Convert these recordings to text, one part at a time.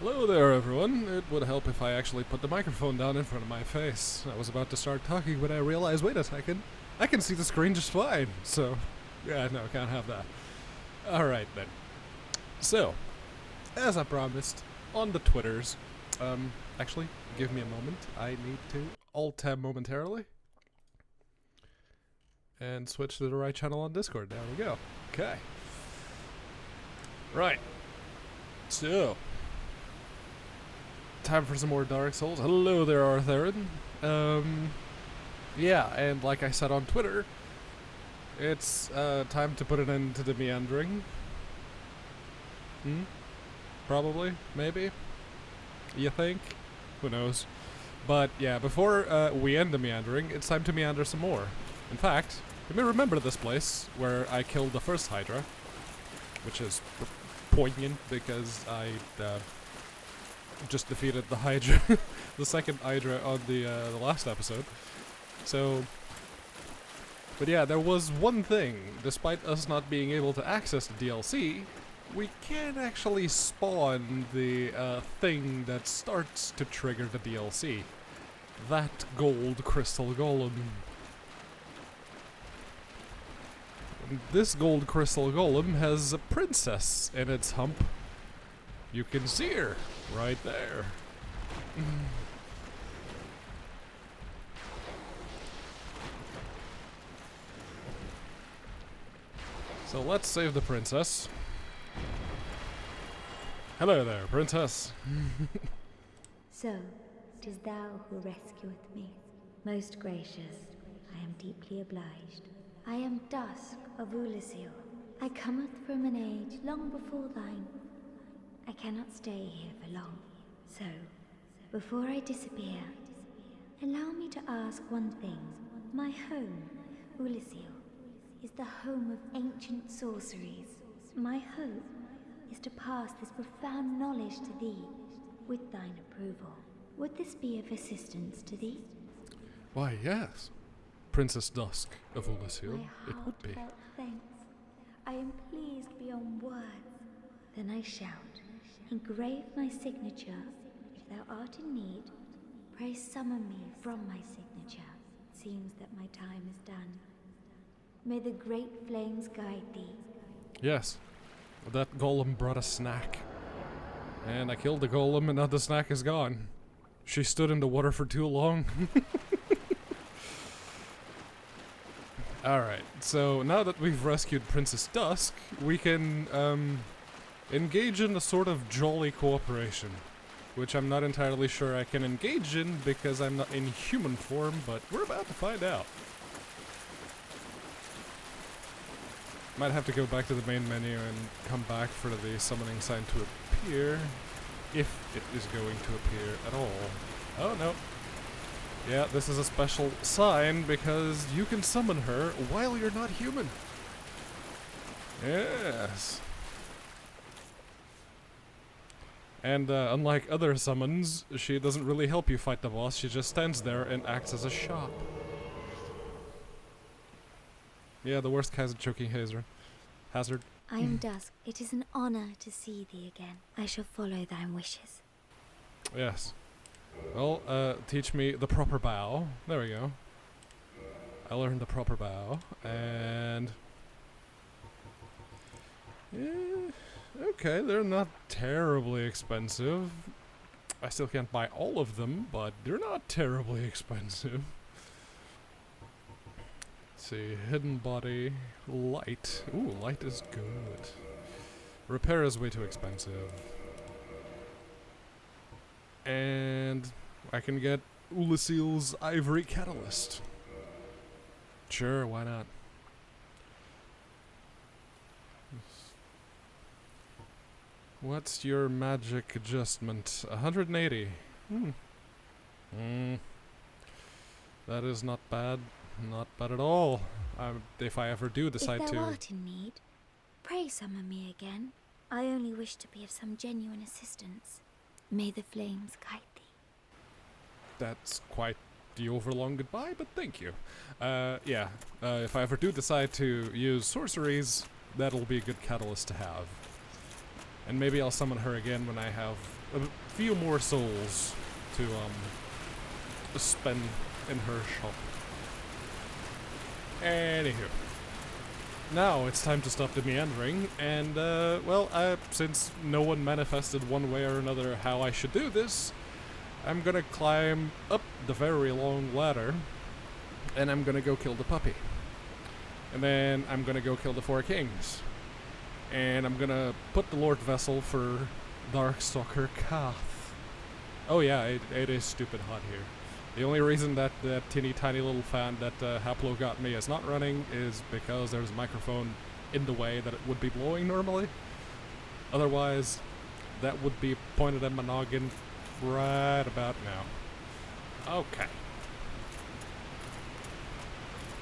Hello there, everyone. It would help if I actually put the microphone down in front of my face. I was about to start talking when I realized, wait a second, I can see the screen just fine. So, yeah, no, can't have that. Alright then. So, as I promised, on the Twitters, actually, give me a moment. I need to alt-tab momentarily. And switch to the right channel on Discord. There we go. Okay. Right. So, time for some more Dark Souls. Hello there, Arthurian. Yeah, and like I said on Twitter, it's time to put an end to the meandering. Probably, maybe. You think? Who knows? But yeah, before we end the meandering, it's time to meander some more. In fact, you may remember this place where I killed the first Hydra, which is poignant because I just defeated the Hydra, the second Hydra on the last episode. So, but yeah, there was one thing. Despite us not being able to access the DLC, we can actually spawn the thing that starts to trigger the DLC. That gold crystal golem. This gold crystal golem has a princess in its hump. You can see her right there. So let's save the princess. Hello there, princess. So, 'tis thou who rescueth me. Most gracious, I am deeply obliged. I am Dusk of Ulasil. I cometh from an age long before thine. I cannot stay here for long. So, before I disappear, allow me to ask one thing. My home, Ulasil, is the home of ancient sorceries. My hope is to pass this profound knowledge to thee, with thine approval. Would this be of assistance to thee? Why, yes. Princess Dusk of Ulasil, it would be. Heartfelt thanks. I am pleased beyond words. Then I shout, engrave my signature. If thou art in need, pray summon me from my signature. It seems that my time is done. May the great flames guide thee. Yes. That golem brought a snack. And I killed the golem and now the snack is gone. She stood in the water for too long. Alright, so now that we've rescued Princess Dusk, we can engage in a sort of jolly cooperation. Which I'm not entirely sure I can engage in because I'm not in human form, but we're about to find out. Might have to go back to the main menu and come back for the summoning sign to appear. If it is going to appear at all. Oh no. Yeah, this is a special sign because you can summon her while you're not human. Yes. And unlike other summons, she doesn't really help you fight the boss, she just stands there and acts as a shop. Yeah, the worst kind of choking hazard. I am Dusk. It is an honor to see thee again. I shall follow thine wishes. Yes. Well, teach me the proper bow. There we go. I learned the proper bow, and... yeah, okay, they're not terribly expensive. I still can't buy all of them, but they're not terribly expensive. Let's see, hidden body, light. Ooh, light is good. Repair is way too expensive. And I can get Ulasil's Ivory Catalyst. Sure, why not? What's your magic adjustment? 180. That is not bad. Not bad at all. If I ever do decide If to... thou art in need, pray summon me again. I only wish to be of some genuine assistance. May the flames guide thee. That's quite the overlong goodbye, but thank you. Yeah, if I ever do decide to use sorceries, that'll be a good catalyst to have. And maybe I'll summon her again when I have a few more souls to spend in her shop. Anywho. Now it's time to stop the meandering, and since no one manifested one way or another how I should do this, I'm gonna climb up the very long ladder, and I'm gonna go kill the puppy. And then I'm gonna go kill the 4 kings. And I'm gonna put the Lord Vessel for Darkstalker Kath. Oh yeah, it is stupid hot here. The only reason that that teeny tiny little fan that Haplo got me is not running is because there's a microphone in the way that it would be blowing normally. Otherwise, that would be pointed at my noggin right about now. Okay.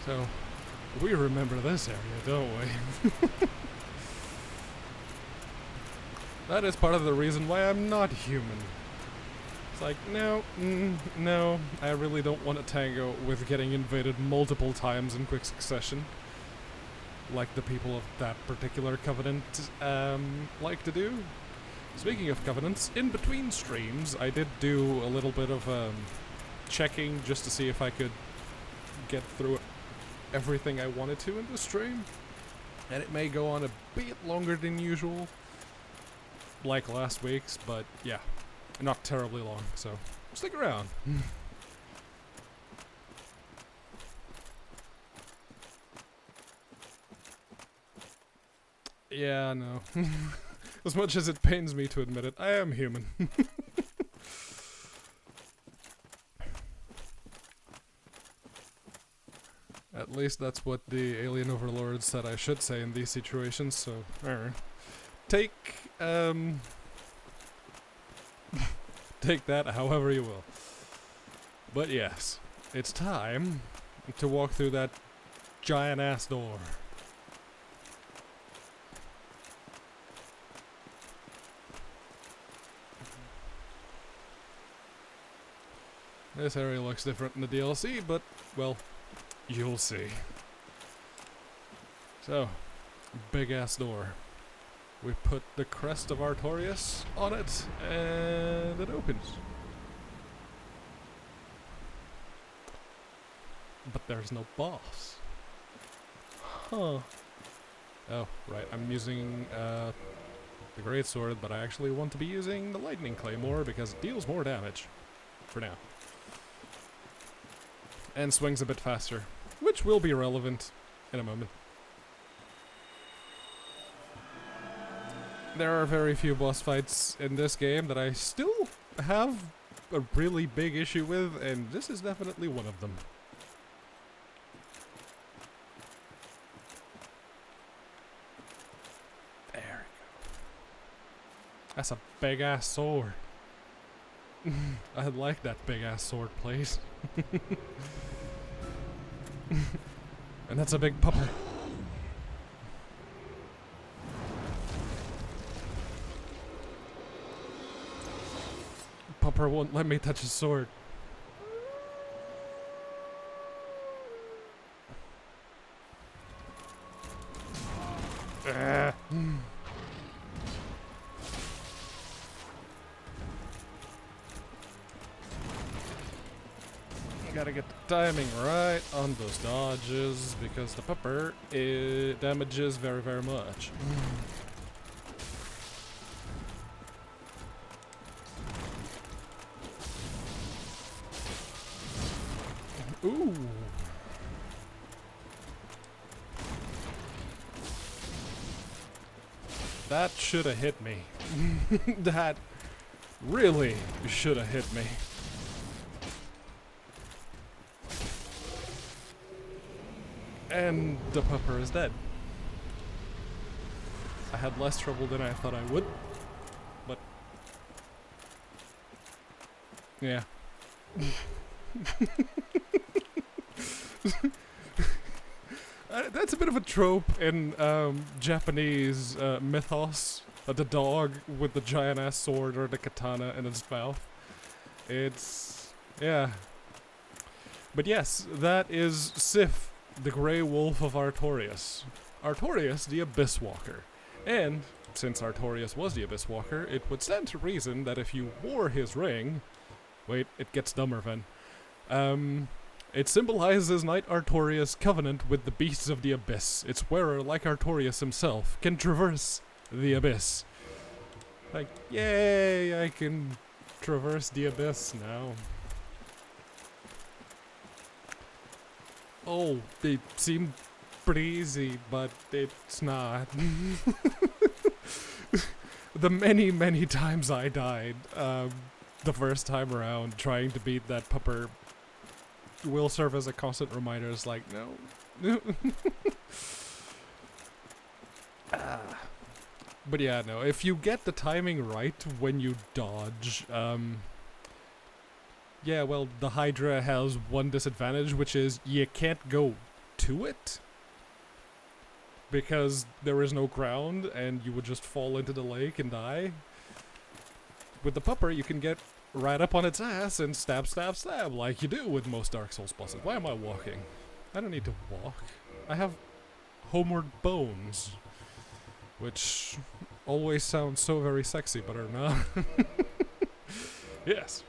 So, we remember this area, don't we? That is part of the reason why I'm not human. It's like, no, I really don't want to tango with getting invaded multiple times in quick succession. Like the people of that particular covenant like to do. Speaking of covenants, in between streams, I did do a little bit of checking just to see if I could get through everything I wanted to in the stream. And it may go on a bit longer than usual, like last week's, but yeah. Not terribly long, so stick around. Yeah, no. As much as it pains me to admit it, I am human. At least that's what the alien overlord said I should say in these situations, so take take that however you will. But yes, it's time to walk through that giant ass door. This area looks different in the DLC, but, well, you'll see. So, big ass door. We put the crest of Artorias on it, and it opens. But there's no boss. Huh. Oh, right, I'm using the Greatsword, but I actually want to be using the Lightning Claymore because it deals more damage. For now. And swings a bit faster, which will be relevant in a moment. There are very few boss fights in this game that I still have a really big issue with, and this is definitely one of them. There we go. That's a big-ass sword. I'd like that big-ass sword, please. And that's a big pupper. Pupper won't let me touch his sword. Gotta get the timing right on those dodges because the pupper damages very, very much. Ooh. That should have hit me. That really should have hit me. And the pupper is dead. I had less trouble than I thought I would, but yeah. That's a bit of a trope in Japanese mythos. The dog with the giant ass sword or the katana in its mouth. It's, yeah. But yes, that is Sif, the Grey Wolf of Artorias. Artorias, the Abyss Walker. And since Artorias was the Abyss Walker, it would stand to reason that if you wore his ring... Wait, it gets dumber then. It symbolizes Knight Artorias' covenant with the beasts of the Abyss. Its wearer, like Artorias himself, can traverse the Abyss. Like, yay, I can traverse the Abyss now. Oh, they seem pretty easy, but it's not. The many, many times I died, the first time around, trying to beat that pupper will serve as a constant reminder. It's like, no. But yeah, no, if you get the timing right when you dodge, yeah, well, the Hydra has one disadvantage, which is you can't go to it, because there is no ground, and you would just fall into the lake and die. With the pupper, you can get right up on its ass and stab, stab, stab, like you do with most Dark Souls bosses. Why am I walking? I don't need to walk. I have homeward bones, which always sounds so very sexy, but are not. Yes.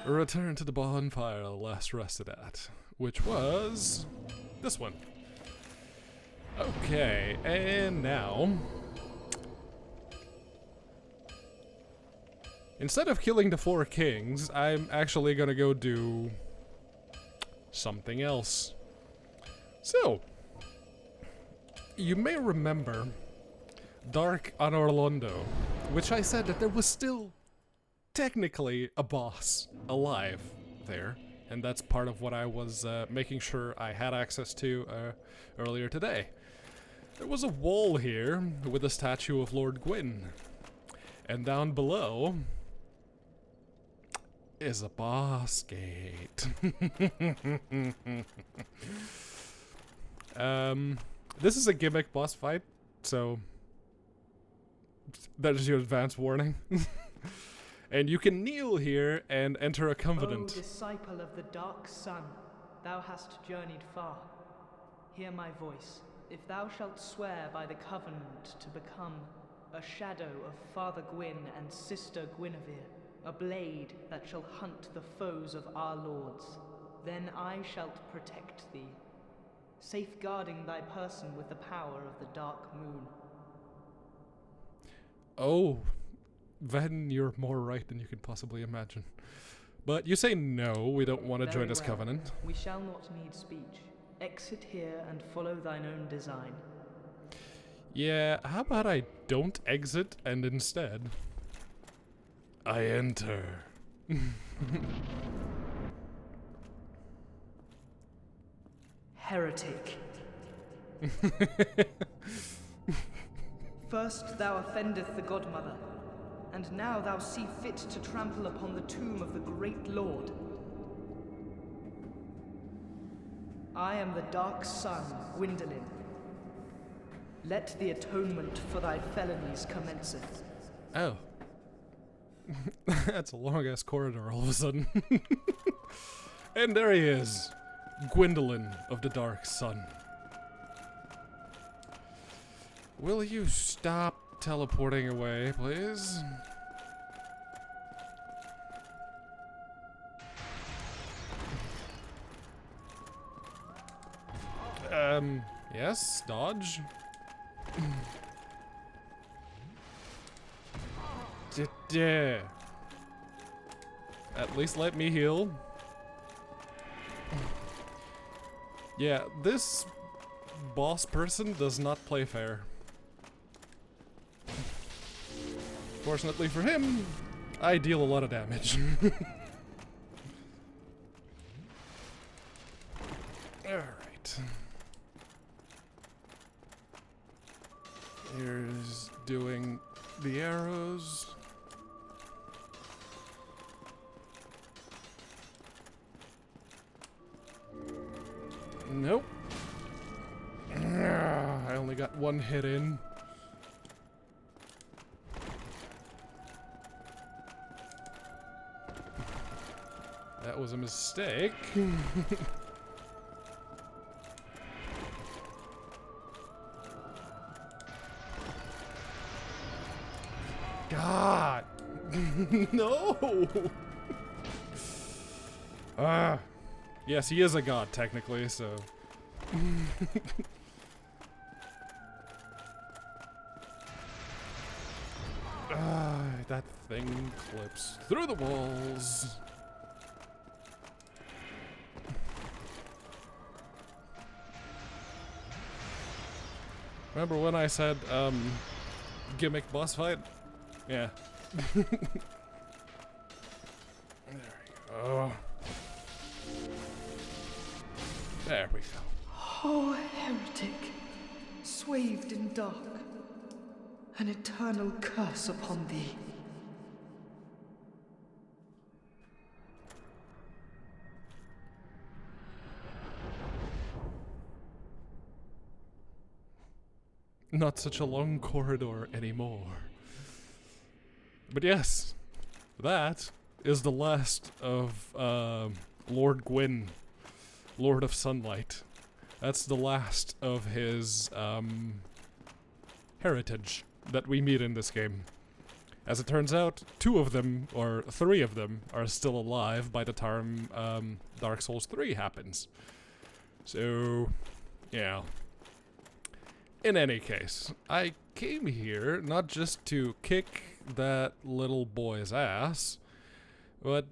Return to the bonfire last rested at, which was this one. Okay, and now, instead of killing the 4 kings, I'm actually gonna go do something else. So, you may remember Dark Anor Londo, which I said that there was still technically a boss alive there, and that's part of what I was making sure I had access to earlier today. There was a wall here with a statue of Lord Gwyn, and down below is a boss gate. This is a gimmick boss fight, so that is your advance warning. And you can kneel here and enter a covenant. O disciple of the Dark Sun, thou hast journeyed far. Hear my voice. If thou shalt swear by the covenant to become a shadow of Father Gwyn and Sister Guinevere, a blade that shall hunt the foes of our lords, then I shalt protect thee, safeguarding thy person with the power of the dark moon. Oh, then you're more right than you can possibly imagine. But you say no, we don't want to join this covenant. We shall not need speech. Exit here and follow thine own design. Yeah, how about I don't exit and instead I enter. Heretic. First thou offendeth the Godmother, and now thou see fit to trample upon the tomb of the great Lord. I am the Dark Sun, Gwyndolin. Let the atonement for thy felonies commenceth. Oh. That's a long-ass corridor all of a sudden. And there he is, Gwyndolin of the Dark Sun. Will you stop teleporting away, please? Yes, dodge. At least let me heal. Yeah, this boss person does not play fair. Fortunately for him, I deal a lot of damage. Alright. Here's doing the arrows. Nope. I only got one hit in. That was a mistake. God! No! Yes, he is a god, technically, so... That thing clips through the walls. Remember when I said, gimmick boss fight? Yeah. There we go. There we go. Oh, heretic, swathed in dark, an eternal curse upon thee. Not such a long corridor anymore. But yes, that is the last of Lord Gwyn, Lord of Sunlight. That's the last of his heritage that we meet in this game. As it turns out, 2 of them, or 3 of them, are still alive by the time Dark Souls 3 happens. So, yeah. In any case, I came here not just to kick that little boy's ass, but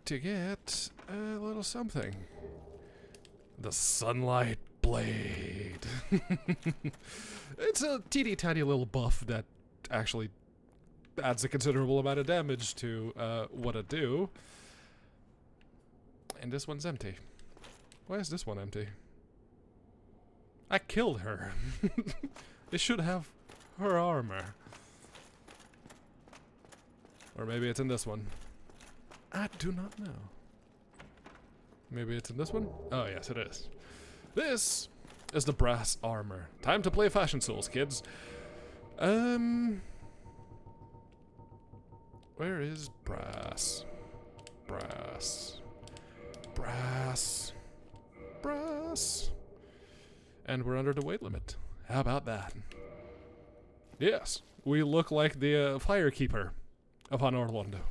to get a little something. The Sunlight Blade. It's a teeny tiny little buff that actually adds a considerable amount of damage to what it do. And this one's empty. Why is this one empty? I killed her. It should have her armor. Or maybe it's in this one. I do not know. Maybe it's in this one? Oh yes, it is. This is the brass armor. Time to play Fashion Souls, kids. Where is brass? Brass. Brass. Brass. And we're under the weight limit. How about that? Yes, we look like the Firekeeper of Anor Londo.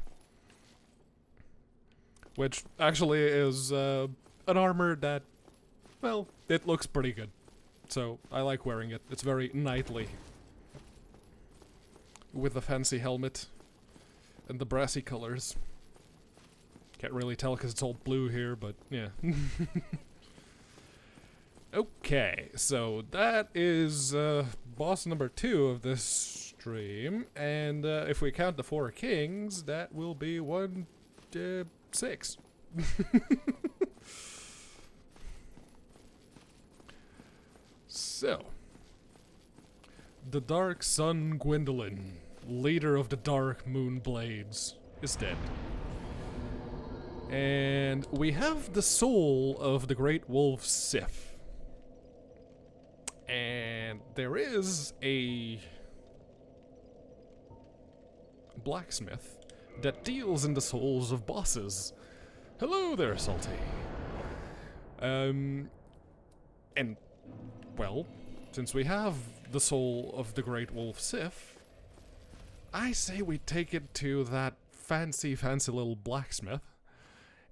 Which actually is an armor that, well, it looks pretty good. So I like wearing it. It's very knightly. With the fancy helmet and the brassy colors. Can't really tell because it's all blue here, but yeah. Okay, so that is boss number 2 of this stream, and if we count the 4 kings, that will be 6. So, the Dark Sun Gwendolyn, leader of the Dark Moon Blades, is dead. And we have the soul of the Great Wolf Sif. And there is a blacksmith that deals in the souls of bosses. Hello there, Salty. And, well, since we have the soul of the Great Wolf Sif, I say we take it to that fancy little blacksmith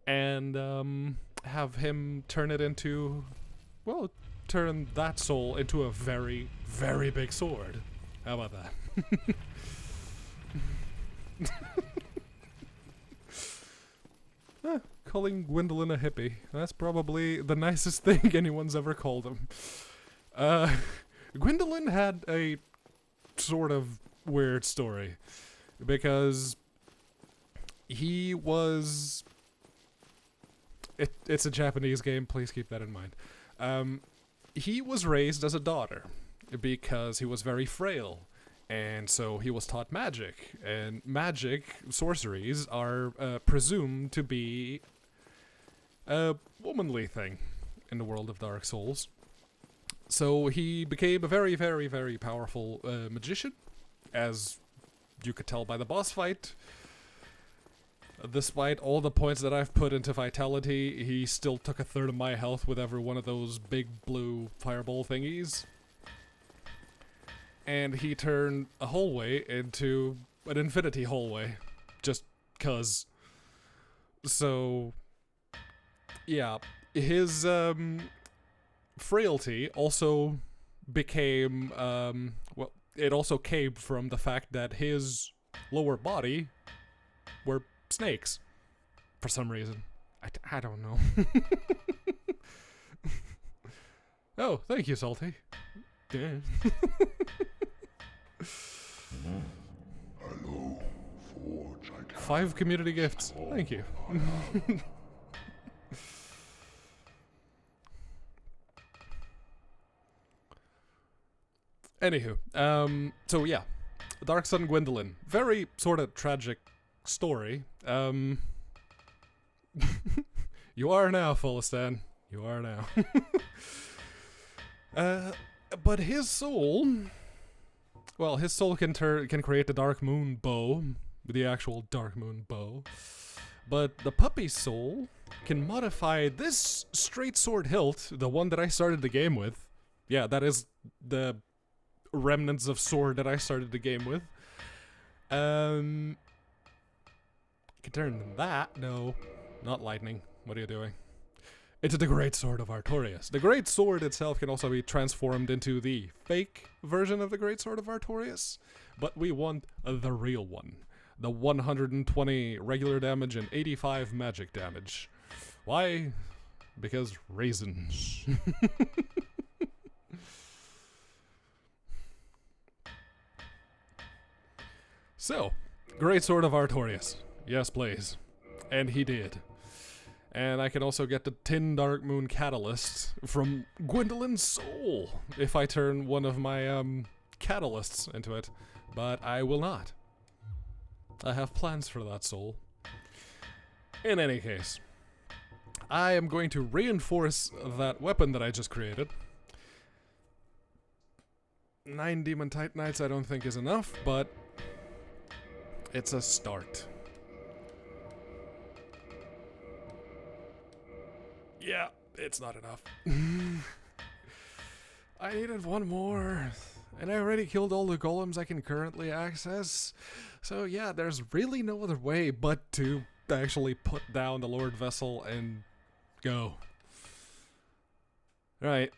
and have him turn it into, well, turn that soul into a very, very big sword. How about that? Calling Gwendolyn a hippie. That's probably the nicest thing anyone's ever called him. Gwendolyn had a sort of weird story. Because he was... It's a Japanese game, please keep that in mind. He was raised as a daughter because he was very frail, and so he was taught magic. And magic, sorceries, are presumed to be a womanly thing in the world of Dark Souls. So he became a very, very, very powerful magician, as you could tell by the boss fight. Despite all the points that I've put into vitality, he still took 1/3 of my health with every one of those big blue fireball thingies. And he turned a hallway into an infinity hallway, just 'cause. So, yeah, his frailty also became, well, it also came from the fact that his lower body were snakes, for some reason. I don't know. Oh, thank you, Salty. Yeah. Hello, Forge. 5 community gifts. Thank you. Anywho, so yeah, Dark Sun Gwendolyn. Very sort of tragic story. You are now, Fulistan. You are now. But his soul... Well, his soul can create the Dark Moon bow, the actual Dark Moon bow. But the puppy's soul can modify this straight sword hilt, the one that I started the game with. Yeah, that is the remnants of sword that I started the game with. Can turn that. No, not lightning. What are you doing? It's the Great Sword of Artorias. The Great Sword itself can also be transformed into the fake version of the Great Sword of Artorias, but we want the real one. The 120 regular damage and 85 magic damage. Why? Because raisins. So, Great Sword of Artorias. Yes, please. And he did. And I can also get the Tin Dark Moon Catalyst from Gwendolyn's Soul if I turn one of my catalysts into it. But I will not. I have plans for that soul. In any case, I am going to reinforce that weapon that I just created. 9 Demon Titanites I don't think is enough, but it's a start. Yeah, it's not enough. I needed one more, and I already killed all the golems I can currently access. So yeah, there's really no other way but to actually put down the Lord Vessel and go. Right,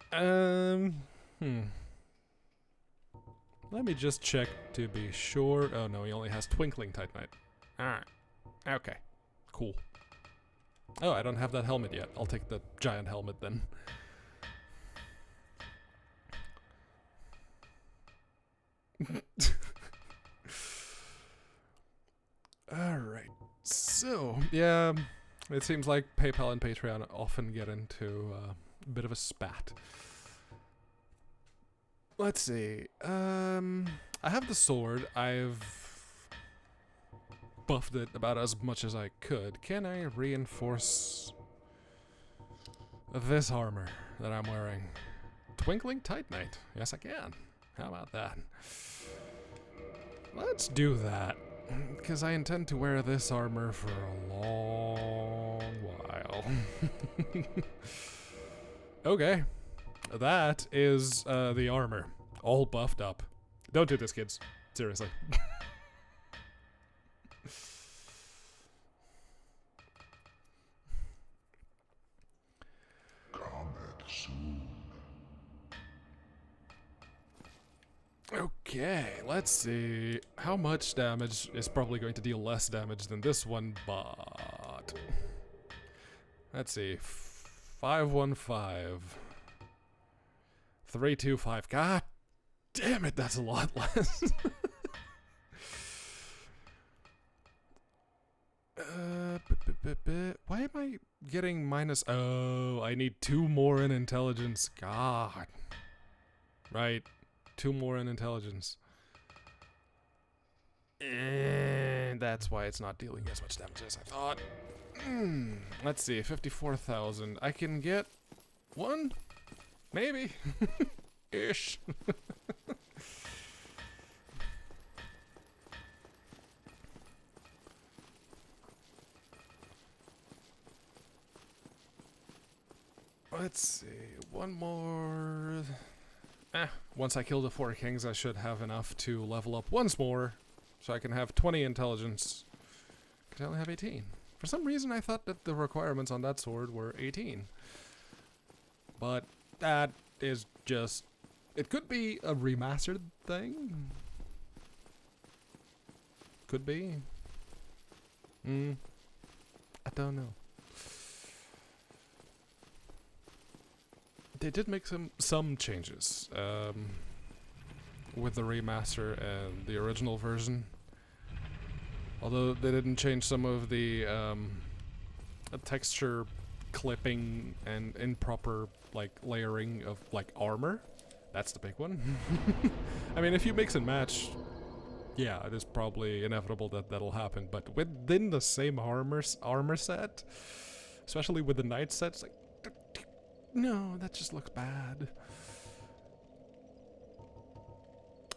Let me just check to be sure. Oh no, he only has Twinkling Titanite. Alright, okay, cool. Oh, I don't have that helmet yet. I'll take the giant helmet then. Alright. So, yeah, it seems like PayPal and Patreon often get into a bit of a spat. Let's see. I have the sword. I've buffed it about as much as I could. Can I reinforce this armor that I'm wearing? Twinkling Titanite. Yes, I can. How about that? Let's do that. Because I intend to wear this armor for a long while. Okay. That is the armor. All buffed up. Don't do this, kids. Seriously. Okay, let's see. How much damage is probably going to deal less damage than this one, but... Let's see. 515. 325. God damn it, that's a lot less. Why am I getting minus... Oh, I need 2 more in intelligence. God. Right. 2 more in intelligence. And that's why it's not dealing as much damage as I thought. Let's see, 54,000. I can get 1? Maybe. Ish. Let's see, 1 more... once I kill the 4 kings, I should have enough to level up once more So I can have 20 intelligence. Because I only have 18. For some reason I thought that the requirements on that sword were 18. But that is just... It could be a remastered thing. Could be. I don't know. They did make some changes with the remaster and the original version. Although they didn't change some of the texture clipping and improper like layering of like armor. That's the big one. I mean, if you mix and match, yeah, it is probably inevitable that that'll happen. But within the same armor set, especially with the knight sets, like, no, that just looks bad.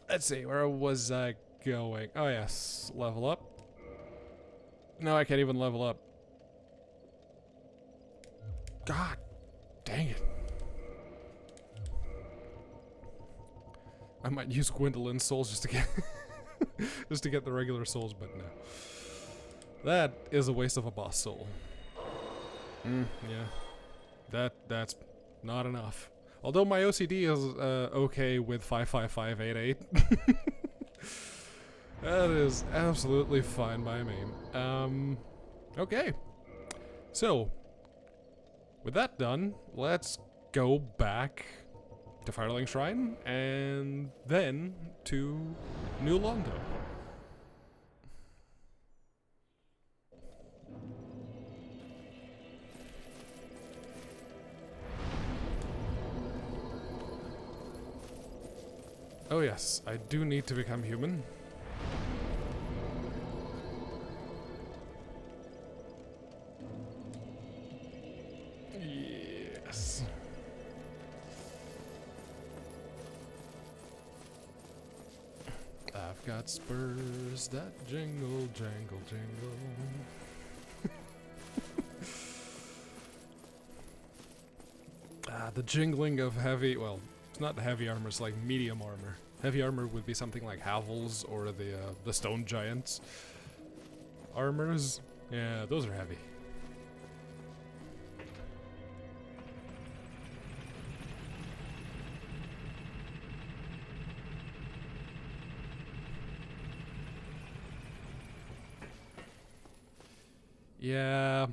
Let's see, where was I going? Oh yes, level up. No, I can't even level up. God dang it. I might use Gwendolyn's souls just to get just to get the regular souls, but no. That is a waste of a boss soul. Yeah. That's not enough. Although my OCD is okay with 55588. That is absolutely fine by me. Okay. So, with that done, let's go back to Firelink Shrine and then to New Londo. Oh yes, I do need to become human. Yes. I've got spurs that jingle, jangle, jingle. The jingling of heavy, well, it's not heavy armor, it's like medium armor. Heavy armor would be something like Havel's or the Stone Giants. Armors, yeah, those are heavy. Yeah.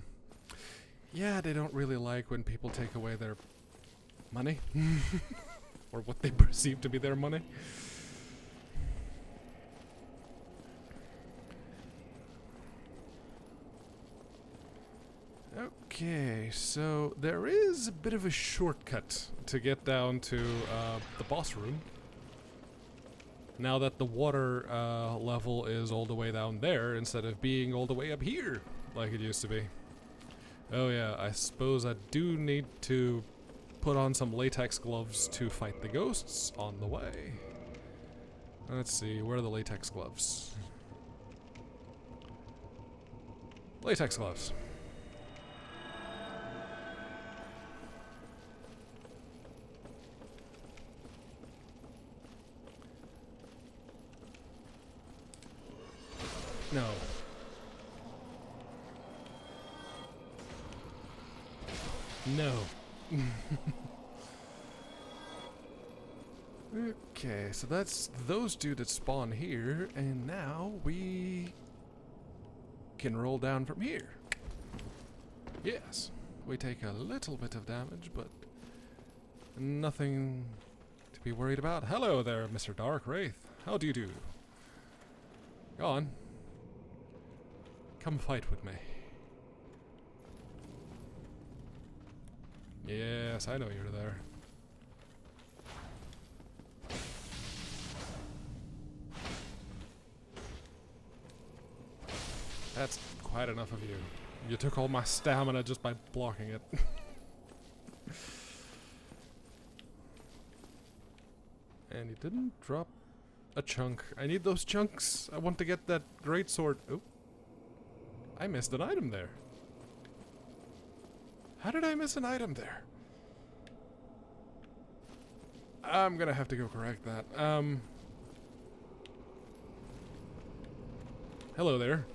Yeah, they don't really like when people take away their money. Or what they perceive to be their money. Okay, so there is a bit of a shortcut to get down to the boss room. Now that the water level is all the way down there instead of being all the way up here like it used to be. Oh yeah, I suppose I do need to put on some latex gloves to fight the ghosts on the way. Let's see, where are the latex gloves? Latex gloves. No. No. Okay, so that's those two that spawn here, and now we can roll down from here. Yes, we take a little bit of damage, but nothing to be worried about. Hello there, Mr. Dark Wraith. How do you do? Go on. Come fight with me. Yes, I know you're there. That's quite enough of you. You took all my stamina just by blocking it. And you didn't drop a chunk. I need those chunks. I want to get that great sword. Oh. I missed an item there. How did I miss an item there? I'm gonna have to go correct that. Hello there.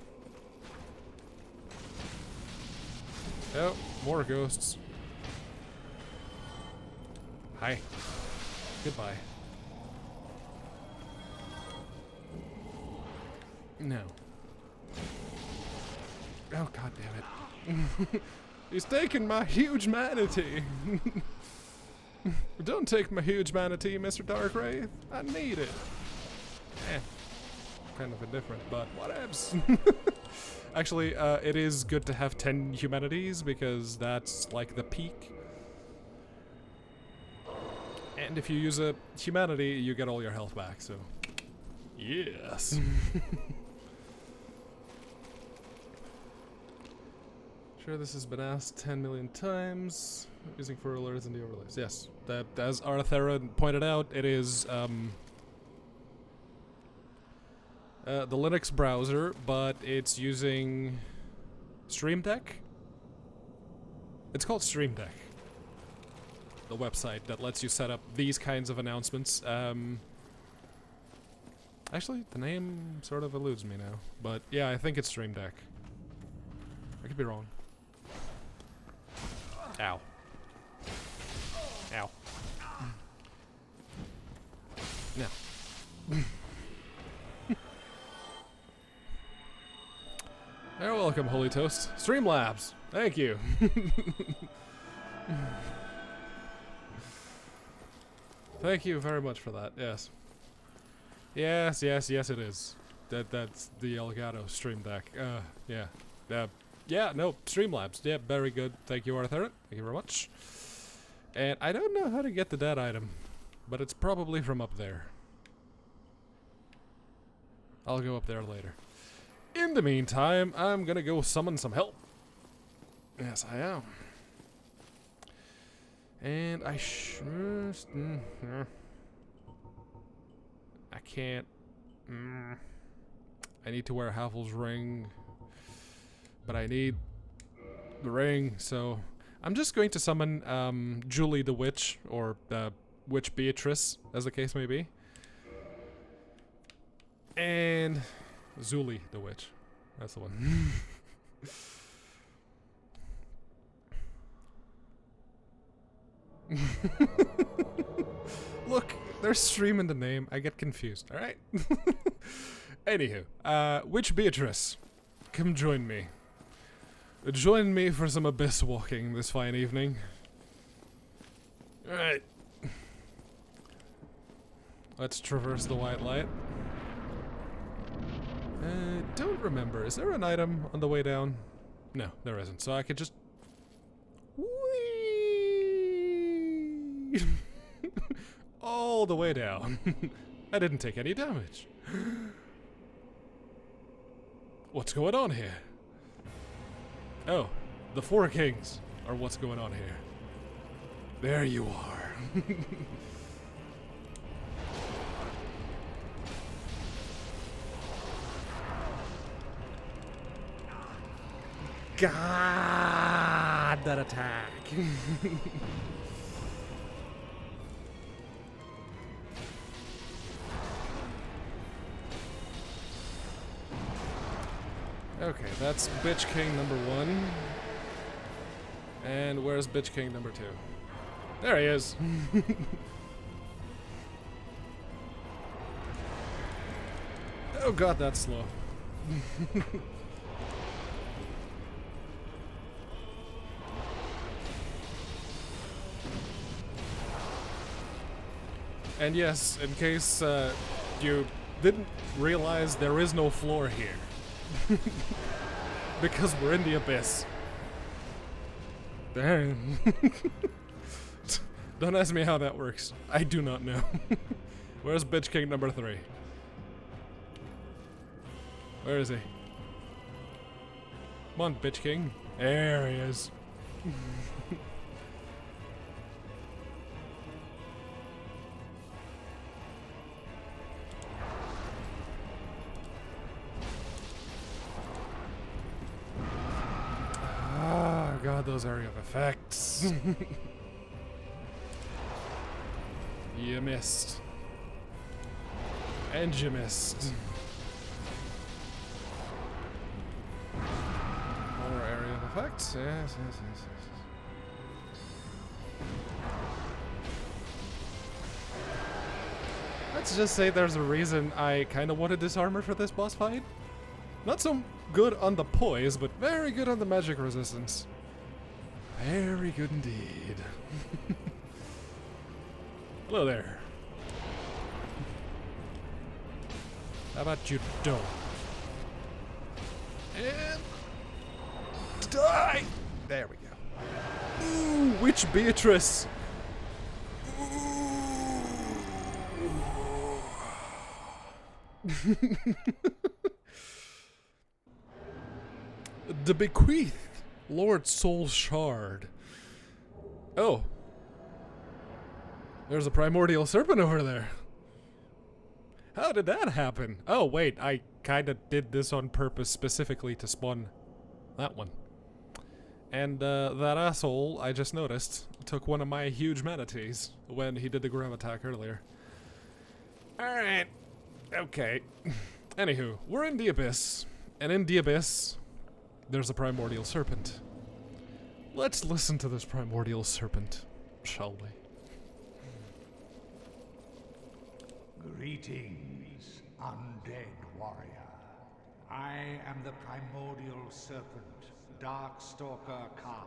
Oh, more ghosts. Hi. Goodbye. No. Oh, god damn it. He's taking my huge manatee. Don't take my huge manatee, Mr. Darkwraith. I need it. Kind of indifferent, but whatevs. Actually, it is good to have 10 humanities because that's like the peak. And if you use a humanity, you get all your health back, so... Yes! Sure, this has been asked 10 million times. Using for alerts in the overlays. Yes, that, as Arthera pointed out, it is, the Linux browser, but it's using Stream Deck? It's called Stream Deck. The website that lets you set up these kinds of announcements. Actually, the name sort of eludes me now. But yeah, I think it's Stream Deck. I could be wrong. Ow. Ow. No. You're welcome, Holy Toast. Streamlabs. Thank you. Thank you very much for that. Yes. Yes, it is. That's the Elgato Stream Deck. Yeah. Yeah, no, Streamlabs. Yeah, very good. Thank you, Arthur. Thank you very much. And I don't know how to get to that item, but it's probably from up there. I'll go up there later. In the meantime, I'm gonna go summon some help. Yes, I am. And I can't. I need to wear Havel's ring, but I need the ring, so I'm just going to summon Julie the Witch, or Witch Beatrice, as the case may be, and Zuli the Witch. That's the one. Look, there's stream in the name. I get confused. All right. Anywho, Witch Beatrice, come join me. Join me for some abyss walking this fine evening. All right. Let's traverse the white light. Don't remember. Is there an item on the way down? No, there isn't. So I could just... Whee! All the way down. I didn't take any damage. What's going on here? Oh, the Four Kings are what's going on here. There you are. God, that attack. Okay, that's Bitch King number 1. And where's Bitch King number 2? There he is. Oh god, that's slow. And yes, in case you didn't realize, there is no floor here. Because we're in the abyss. Damn. Don't ask me how that works. I do not know. Where's Bitch King number 3? Where is he? Come on, Bitch King. There he is. God, those area of effects. You missed. And you missed. Perfect. Yes. Let's just say there's a reason I kind of wanted this armor for this boss fight. Not so good on the poise, but very good on the magic resistance. Very good indeed. Hello there. How about you don't? And die! There we go. Ooh, Witch Beatrice! The Bequeathed Lord Soul Shard. Oh. There's a primordial serpent over there. How did that happen? Oh, wait, I kinda did this on purpose specifically to spawn that one. And that asshole, I just noticed, took one of my huge manatees when he did the grab attack earlier. Alright. Okay. Anywho, we're in the Abyss. And in the Abyss, there's a primordial serpent. Let's listen to this primordial serpent, shall we? Greetings, undead warrior. I am the primordial serpent, Darkstalker Khan.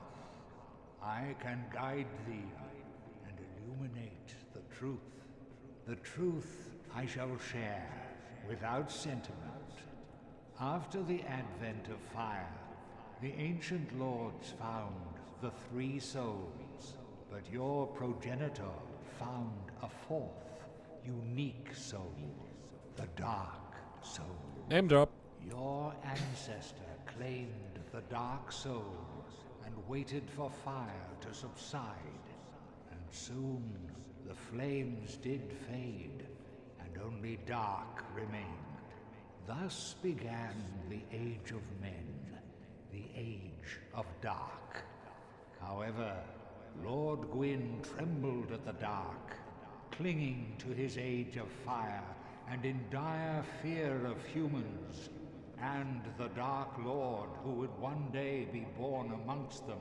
I can guide thee and illuminate the truth. The truth I shall share without sentiment. After the advent of fire, the ancient lords found the three souls, but your progenitor found a fourth, unique soul, the Dark Soul. Name drop. Your ancestor claimed the Dark Soul and waited for fire to subside, and soon the flames did fade, and only dark remained. Thus began the Age of Men, the Age of Dark. However, Lord Gwyn trembled at the dark, clinging to his Age of Fire and in dire fear of humans, and the Dark Lord who would one day be born amongst them.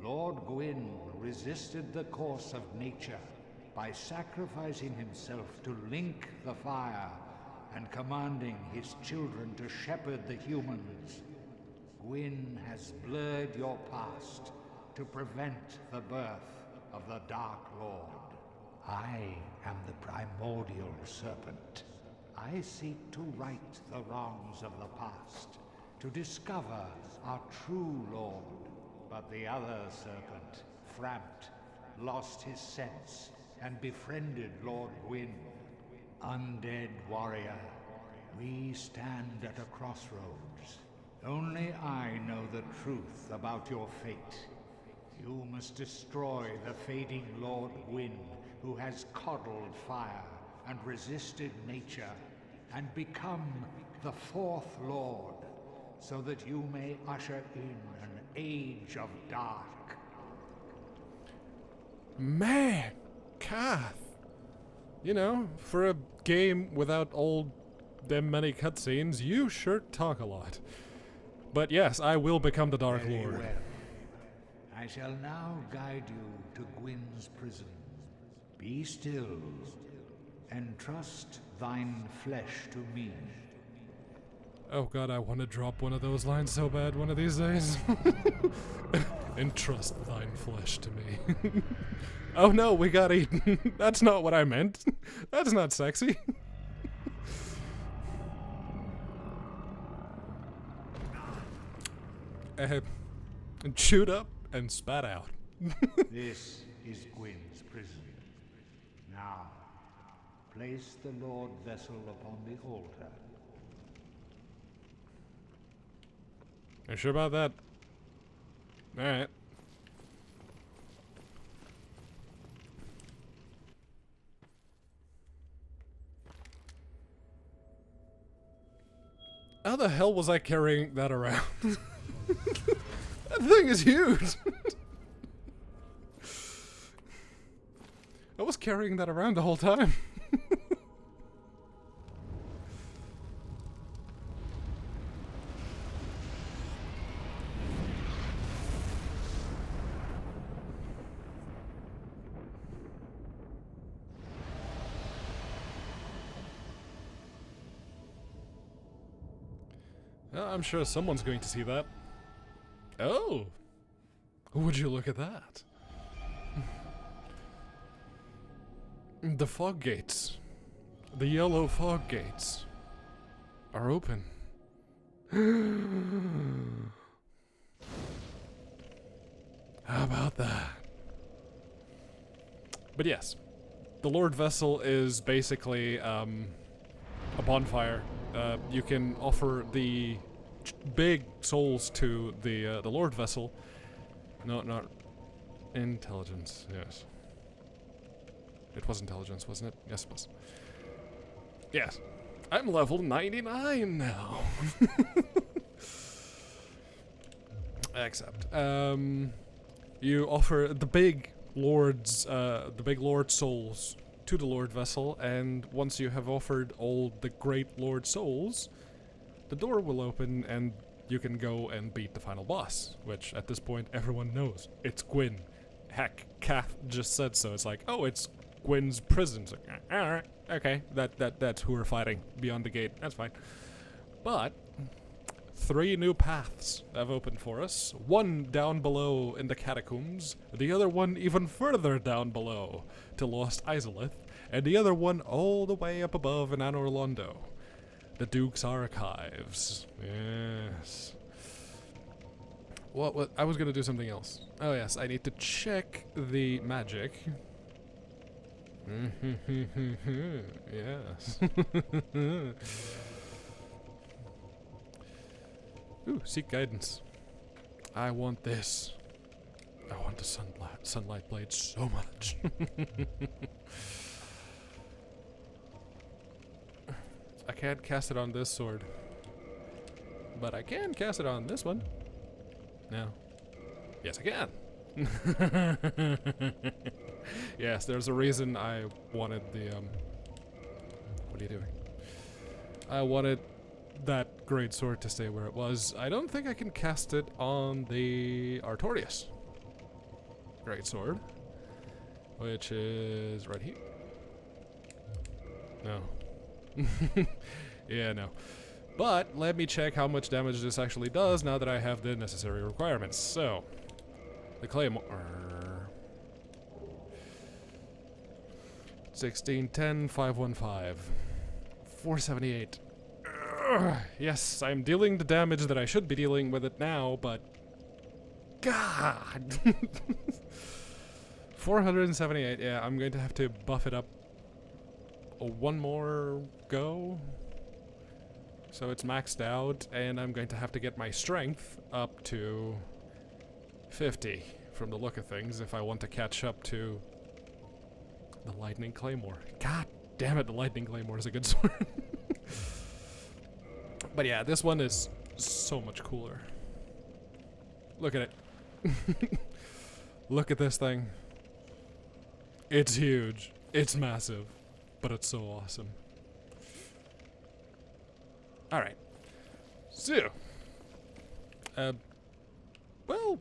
Lord Gwyn resisted the course of nature by sacrificing himself to link the fire and commanding his children to shepherd the humans. Gwyn has blurred your past to prevent the birth of the Dark Lord. I am the primordial serpent. I seek to right the wrongs of the past, to discover our true Lord. But the other serpent, Frampt, lost his sense and befriended Lord Gwyn. Undead warrior, we stand at a crossroads. Only I know the truth about your fate. You must destroy the fading Lord Gwyn, who has coddled fire and resisted nature, and become the fourth Lord, so that you may usher in an age of dark. Man, Kath. You know, for a game without all them many cutscenes, you sure talk a lot. But yes, I will become the Dark Very Lord. well. I shall now guide you to Gwyn's prison. Be still, and trust thine flesh to me. Oh god, I want to drop one of those lines so bad one of these days. Entrust thine flesh to me. Oh no, we got eaten. That's not what I meant. That's not sexy. Chewed up and spat out. This is Gwyn's prison. Now, place the Lord Vessel upon the altar. You sure about that? Alright. How the hell was I carrying that around? That thing is huge! I was carrying that around the whole time. I'm sure someone's going to see that. Oh! Would you look at that? The fog gates. The yellow fog gates are open. How about that? But yes, the Lord Vessel is basically a bonfire. You can offer the big souls to the Lord Vessel. No, not intelligence. Yes, it was intelligence, wasn't it? Yes, it was. Yes, I'm level 99 now. Except, you offer the big Lord souls to the Lord Vessel, and once you have offered all the great Lord souls, the door will open and you can go and beat the final boss, which at this point everyone knows. It's Gwyn. Heck, Kath just said so. It's like, oh, it's Gwyn's prison. It's like, alright, okay, that's who we're fighting beyond the gate. That's fine. But 3 new paths have opened for us. One down below in the catacombs, the other one even further down below to Lost Izalith, and the other one all the way up above in Anor Londo. The Duke's Archives. Yes. What? I was gonna do something else. Oh yes, I need to check the magic. Yes. Ooh, seek guidance. I want this. I want the sunlight blade so much. I can't cast it on this sword, but I can cast it on this one. No. Yes, I can. Yes, there's a reason I wanted the, what are you doing? I wanted that great sword to stay where it was. I don't think I can cast it on the Artorias great sword, which is right here. No. Yeah, no. But let me check how much damage this actually does now that I have the necessary requirements. So, the Claymore. 16, 10, 515. 478. Yes, I'm dealing the damage that I should be dealing with it now, but... God! 478, yeah, I'm going to have to buff it up one more go. So it's maxed out, and I'm going to have to get my strength up to 50 from the look of things if I want to catch up to the Lightning Claymore. God damn it, the Lightning Claymore is a good sword. But yeah, this one is so much cooler. Look at it. Look at this thing. It's huge. It's massive. But it's so awesome. Alright. So. Well.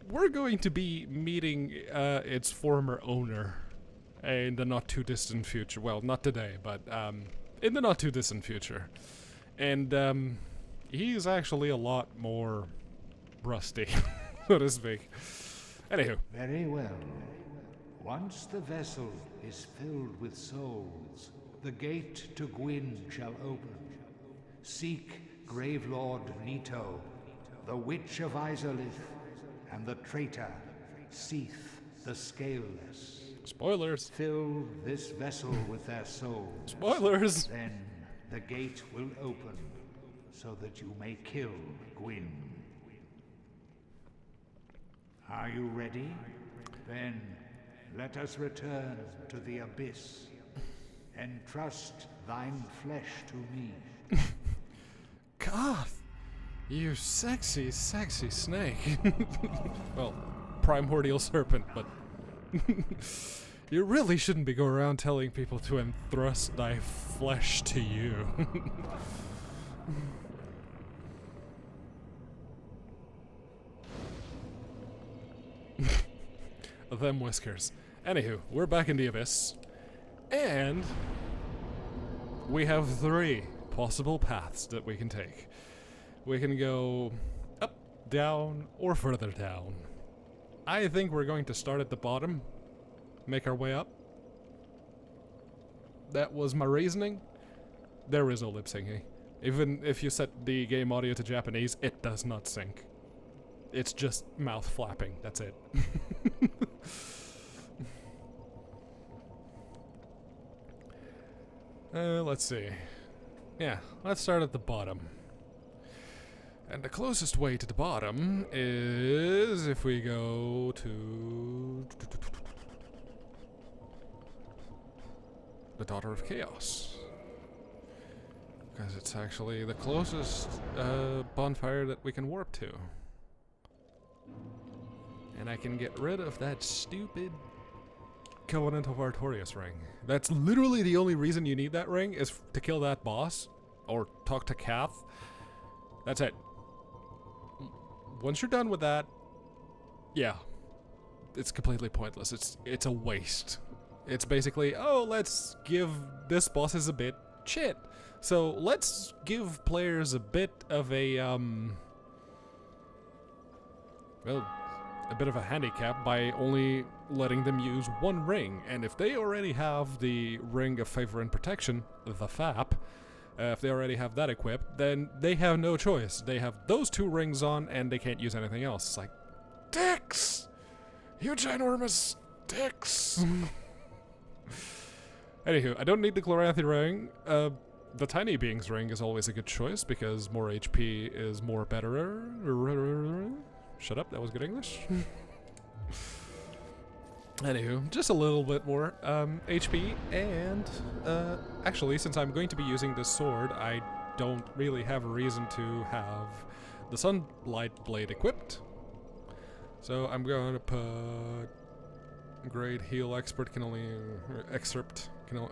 We're going to be meeting its former owner in the not too distant future. Well, not today, but in the not too distant future. And he's actually a lot more rusty, so to speak. Anywho. Very well. Once the vessel is filled with souls, the gate to Gwyn shall open. Seek Gravelord Leto, the Witch of Izalith, and the traitor, Seath the Scaleless. Spoilers. Fill this vessel with their souls. Spoilers. Then the gate will open, so that you may kill Gwyn. Are you ready? Then let us return to the abyss. Entrust thine flesh to me. Goth, you sexy, sexy snake. Well, primordial serpent, but you really shouldn't be going around telling people to entrust thy flesh to you. Them whiskers. Anywho, we're back in the abyss, and we have 3 possible paths that we can take. We can go up, down, or further down. I think we're going to start at the bottom, make our way up. That was my reasoning. There is no lip syncing. Even if you set the game audio to Japanese, it does not sync. It's just mouth flapping, that's it. Let's see. Yeah, let's start at the bottom. And the closest way to the bottom is if we go to the Daughter of Chaos. Because it's actually the closest bonfire that we can warp to. And I can get rid of that stupid Covenant of Artorias ring. That's literally the only reason you need that ring, is to kill that boss. Or talk to Kath. That's it. Once you're done with that, yeah. It's completely pointless. It's a waste. It's basically, oh, let's give this bosses a bit shit. So let's give players a bit of a, well, a bit of a handicap by only letting them use one ring. And if they already have the Ring of Favor and Protection, the FAP, if they already have that equipped, then they have no choice. They have those two rings on and they can't use anything else. It's like, dicks! You ginormous dicks! Anywho, I don't need the Chloranthy ring. The Tiny Beings ring is always a good choice because more HP is more better. Shut up, that was good English. Anywho, just a little bit more HP, and actually, since I'm going to be using this sword, I don't really have a reason to have the Sunlight Blade equipped. So I'm going to put Great Heal Expert can only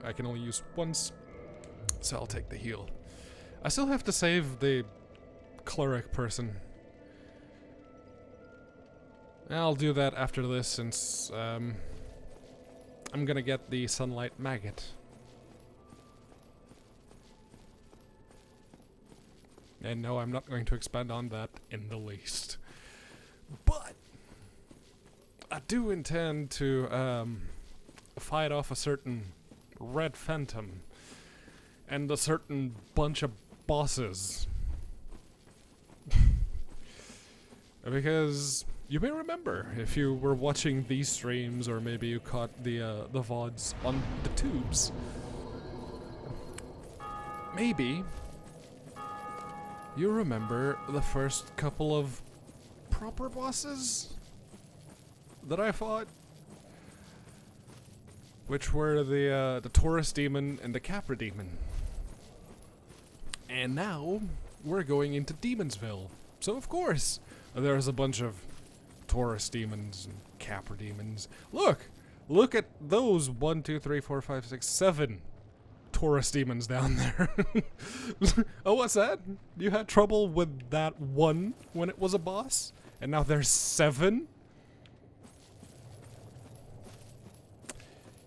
I can only use once, so I'll take the heal. I still have to save the cleric person. I'll do that after this, since I'm gonna get the Sunlight Maggot. And no, I'm not going to expand on that in the least. But I do intend to fight off a certain Red Phantom and a certain bunch of bosses. Because you may remember, if you were watching these streams, or maybe you caught the VODs on the tubes, maybe you remember the first couple of proper bosses that I fought, which were the Taurus Demon and the Capra Demon. And now we're going into Demonsville, so of course there's a bunch of Taurus demons and Capra demons. Look at those 1, 2, 3, 4, 5, 6, 7 Taurus demons down there. Oh, what's that? You had trouble with that one when it was a boss, and now there's 7?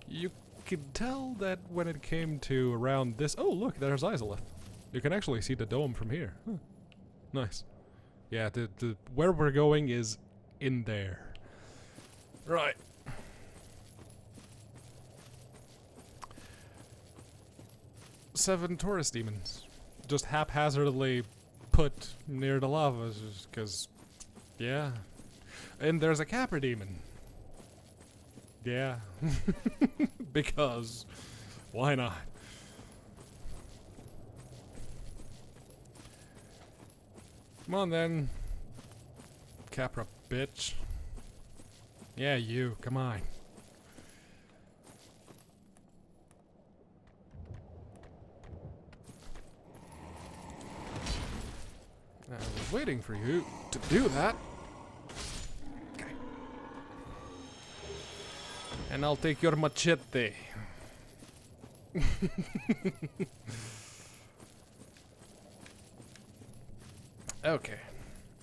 You could tell that when it came to around this. Oh, look, there's Izalith. You can actually see the dome from here. Huh. Nice. Yeah, the where we're going is in there. Right. Seven Taurus demons. Just haphazardly put near the lava, just because, yeah. And there's a Capra demon. Yeah. Because, why not? Come on then, Capra bitch. Yeah, you, come on. I was waiting for you to do that. Okay. And I'll take your machete. Okay.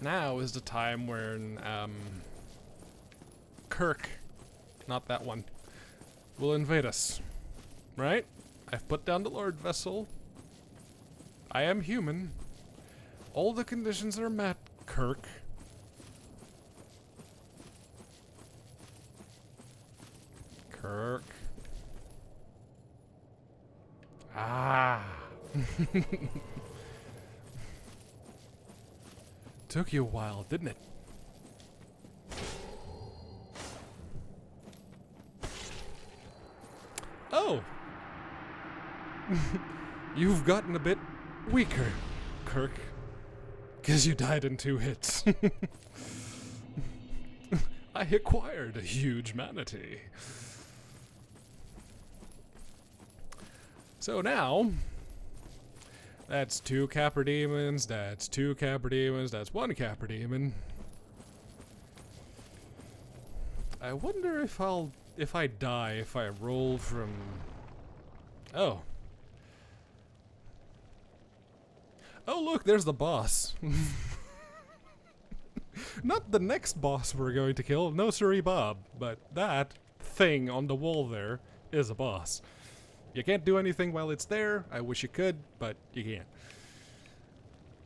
Now is the time when Kirk, not that one, will invade us. Right? I've put down the Lord Vessel. I am human. All the conditions are met, Kirk. Kirk. Ah. Took you a while, didn't it? Oh. You've gotten a bit weaker, Kirk. 'Cause you died in 2 hits. I acquired a huge manatee. So now, that's 2 Capra Demons, that's 2 Capra Demons, that's 1 Capra Demon. I wonder if I die if I roll from... Oh. Oh look, there's the boss. Not the next boss we're going to kill, no siree Bob, but that thing on the wall there is a boss. You can't do anything while it's there. I wish you could, but you can't.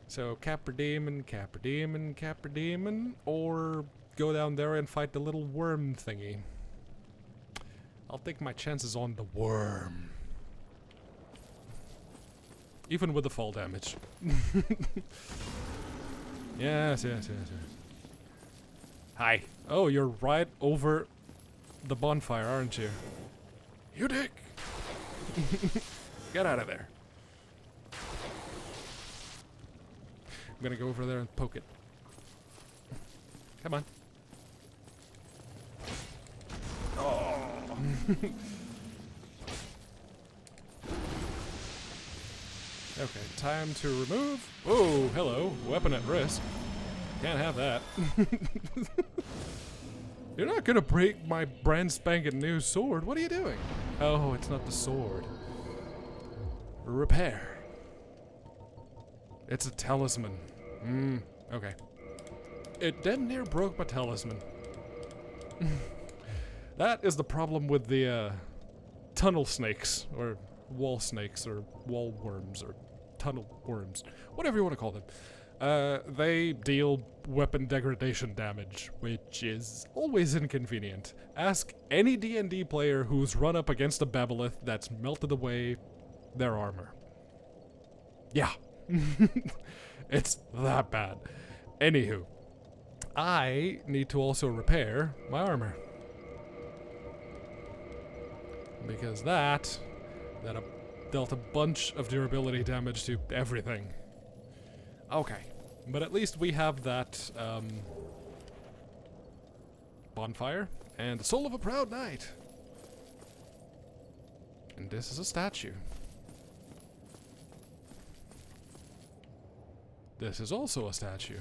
So Capra Demon, Capra Demon, Capra Demon, or go down there and fight the little worm thingy. I'll take my chances on the worm. Even with the fall damage. Yes. Hi. Oh, you're right over the bonfire, aren't you? You dick! Get out of there. I'm gonna go over there and poke it. Come on. Oh! Okay, time to remove. Oh, hello. Weapon at risk. Can't have that. You're not gonna break my brand spanking new sword. What are you doing? Oh, it's not the sword. Repair. It's a talisman. Okay. It damn near broke my talisman. That is the problem with the tunnel snakes, or wall snakes, or wall worms, or tunnel worms, whatever you want to call them. They deal weapon degradation damage, which is always inconvenient. Ask any D&D player who's run up against a Babolith that's melted away their armor. Yeah. It's that bad. Anywho, I need to also repair my armor. Because that dealt a bunch of durability damage to everything. Okay, but at least we have that bonfire and the soul of a proud knight. And this is a statue. This is also a statue.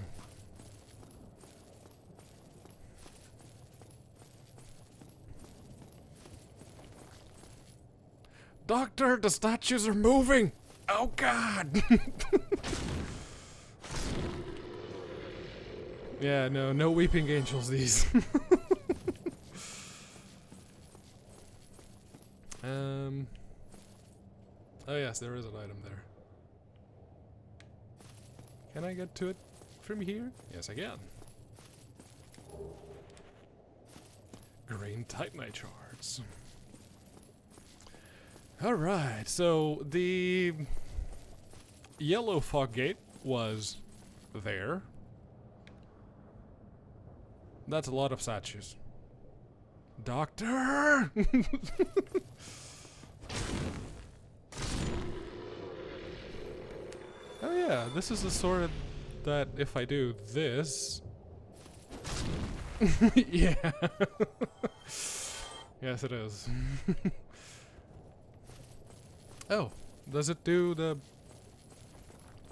Doctor, the statues are moving! Oh god! Yeah, no weeping angels these. Oh yes, there is an item there. Can I get to it from here? Yes, I can. Green Titanite shards. Alright, so the yellow fog gate was there. That's a lot of statues. Doctor! Oh yeah, this is the sword that if I do this... Yeah. Yes, it is. Oh, does it do the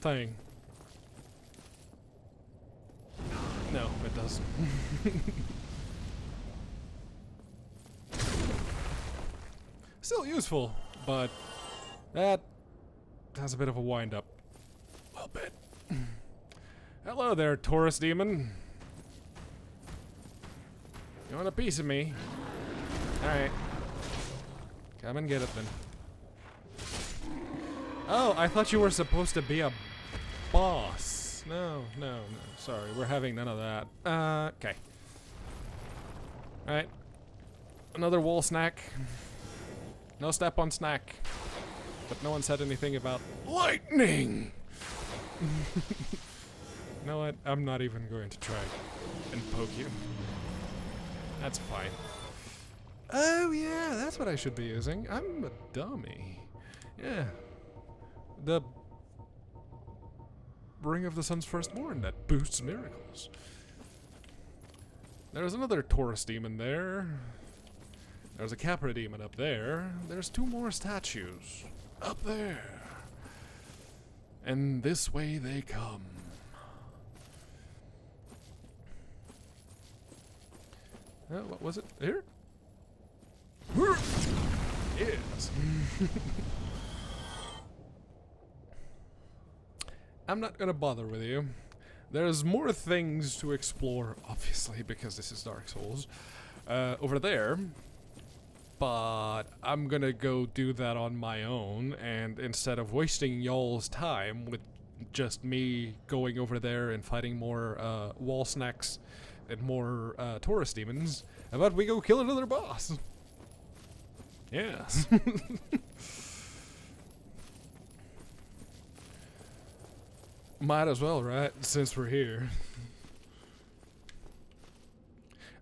thing? No, it doesn't. Still useful, but that has a bit of a wind-up. A little bit. Hello there, Taurus demon. You want a piece of me? Alright. Come and get it then. Oh, I thought you were supposed to be a boss. No. Sorry, we're having none of that. Okay. Alright. Another wall snack. No step on snack. But no one said anything about lightning! You know what? I'm not even going to try and poke you. That's fine. Oh yeah, that's what I should be using. I'm a dummy. Yeah. The Ring of the Sun's Firstborn that boosts miracles. There's another Taurus demon there. There's a Capra demon up there. There's 2 more statues up there. And this way they come. What was it? Here? Yes. I'm not gonna bother with you. There's more things to explore, obviously, because this is Dark Souls, over there. But I'm gonna go do that on my own, and instead of wasting y'all's time with just me going over there and fighting more wall snacks and more Taurus demons, how about we go kill another boss? Yes. Might as well, right? Since we're here.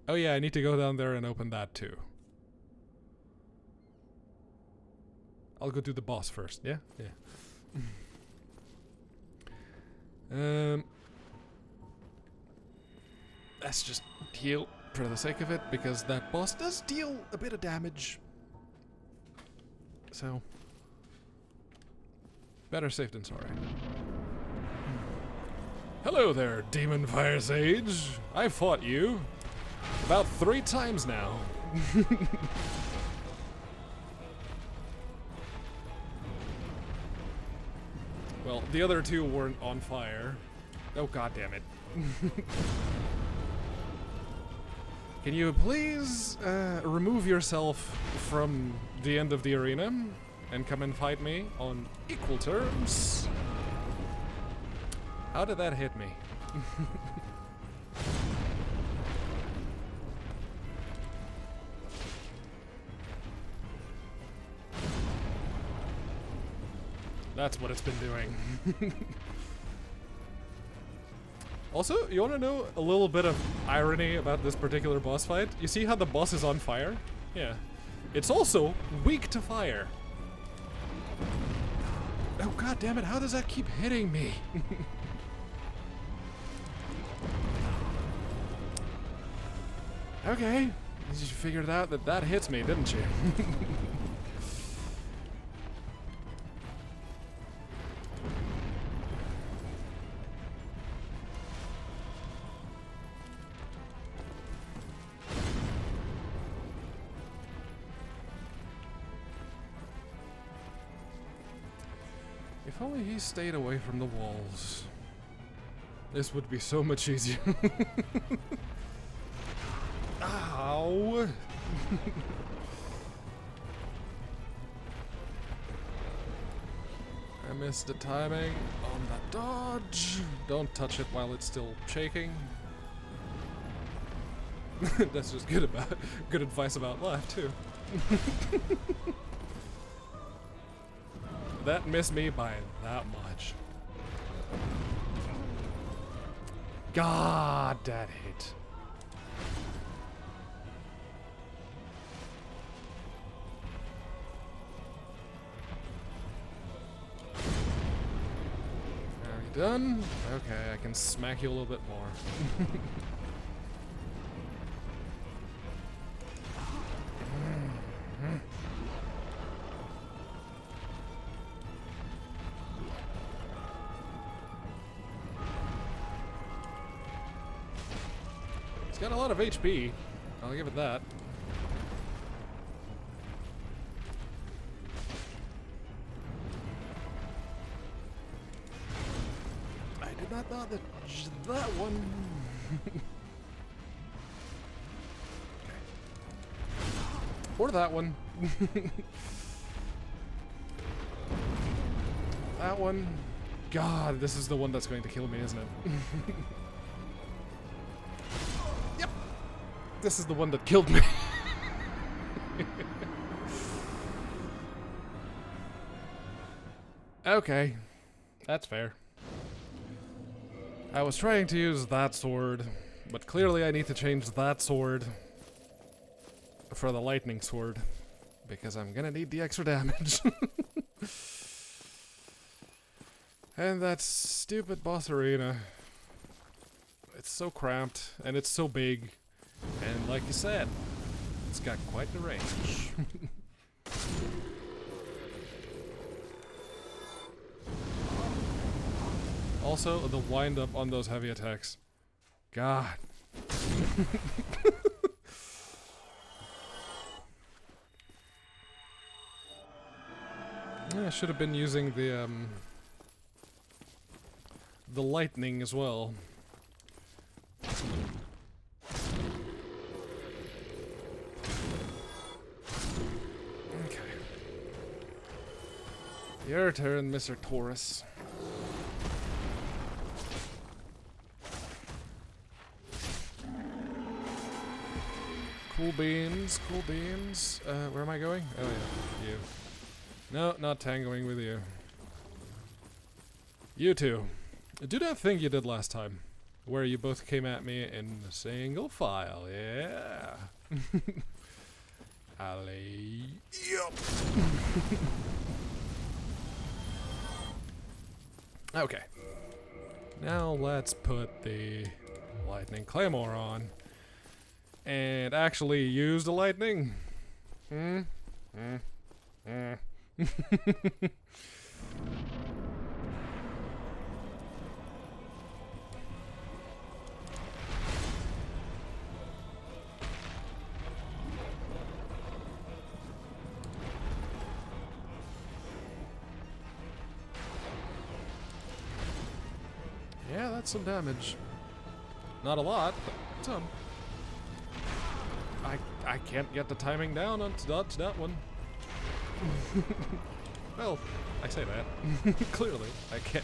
Oh yeah, I need to go down there and open that too. I'll go do the boss first, yeah? Yeah. Let's just heal for the sake of it, because that boss does deal a bit of damage. So, better safe than sorry. Hello there, Demon Fire Sage. I've fought you about 3 times now. Well, the other 2 weren't on fire. Oh, god damn it. Can you please remove yourself from the end of the arena and come and fight me on equal terms? How did that hit me? That's what it's been doing. Also, you want to know a little bit of irony about this particular boss fight? You see how the boss is on fire? Yeah. It's also weak to fire. Oh god damn it, how does that keep hitting me? Okay. You figured out that that hits me, didn't you? If only he stayed away from the walls. This would be so much easier. Ow! I missed the timing on that dodge. Don't touch it while it's still shaking. That's just good advice about life too. That missed me by that much. God, that hit. Are you done? Okay, I can smack you a little bit more. It's got a lot of HP. I'll give it that. I did not know that one. Or that one. That one. God, this is the one that's going to kill me, isn't it? Yep. This is the one that killed me. Okay. That's fair. I was trying to use that sword, but clearly I need to change that sword for the lightning sword, because I'm gonna need the extra damage. And that stupid boss arena. It's so cramped, and it's so big, and like you said, it's got quite the range. Also, the wind-up on those heavy attacks. God. Yeah, I should have been using the lightning as well. Okay. Your turn, Mr. Taurus. Cool beans, cool beans. Where am I going? Oh yeah, you. No, not tangoing with you. You two. Do that thing you did last time, where you both came at me in single file. Yeah. Alley. Yup. Okay. Now let's put the lightning claymore on. And actually use the lightning. Yeah, that's some damage. Not a lot, but some. I can't get the timing down on to dodge that one. Well, I say that. Clearly, I can.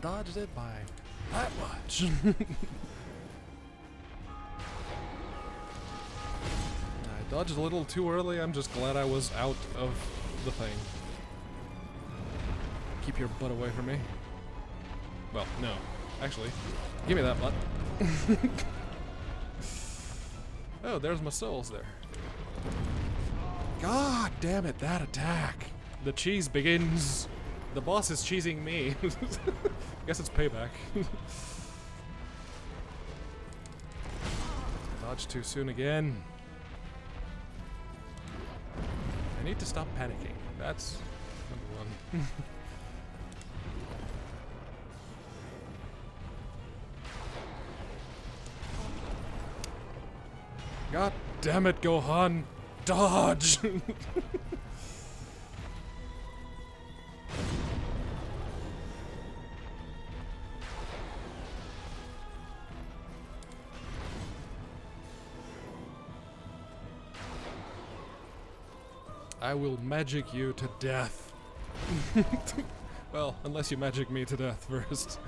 Dodged it by that much. Dodged a little too early. I'm just glad I was out of the thing. Keep your butt away from me. Well, no. Actually, give me that butt. Oh, there's my souls there. God damn it, that attack. The cheese begins. The boss is cheesing me. Guess it's payback. Dodge too soon again. I need to stop panicking. That's number one. God damn it, Gohan! Dodge! I will magic you to death. Well, unless you magic me to death first.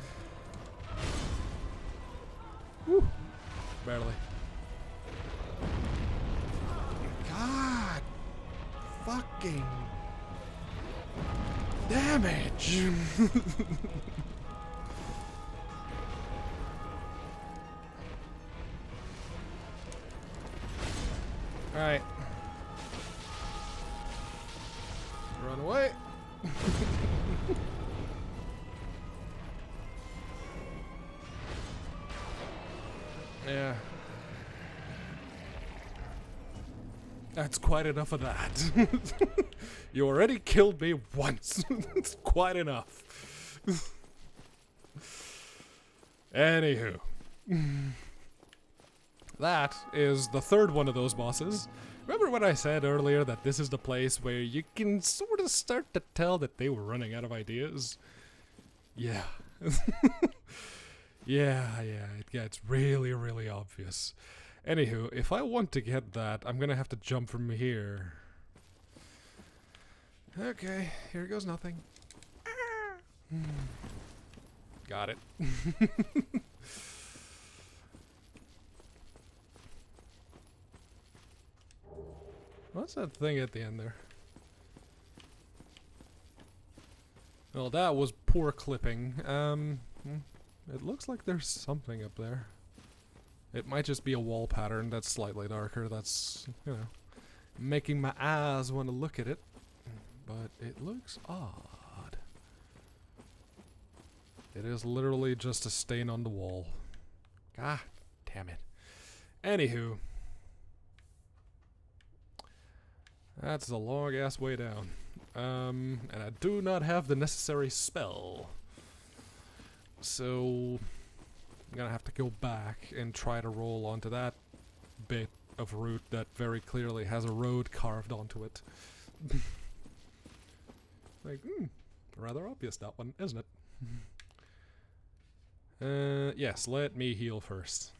Woo! Barely. God! Fucking... damage! Alright. Run away. Yeah. That's quite enough of that. You already killed me once. It's quite enough. Anywho. That is the third one of those bosses. Remember when I said earlier that this is the place where you can sort of start to tell that they were running out of ideas? Yeah. yeah, it gets really, really obvious. Anywho, if I want to get that, I'm gonna have to jump from here. Okay, here goes nothing. Got it. What's that thing at the end there? Well, that was poor clipping. It looks like there's something up there. It might just be a wall pattern that's slightly darker. That's, you know, making my eyes want to look at it. But it looks odd. It is literally just a stain on the wall. God damn it. Anywho. That's a long ass way down. And I do not have the necessary spell. So I'm gonna have to go back and try to roll onto that bit of route that very clearly has a road carved onto it. Like, rather obvious that one, isn't it? Yes, let me heal first.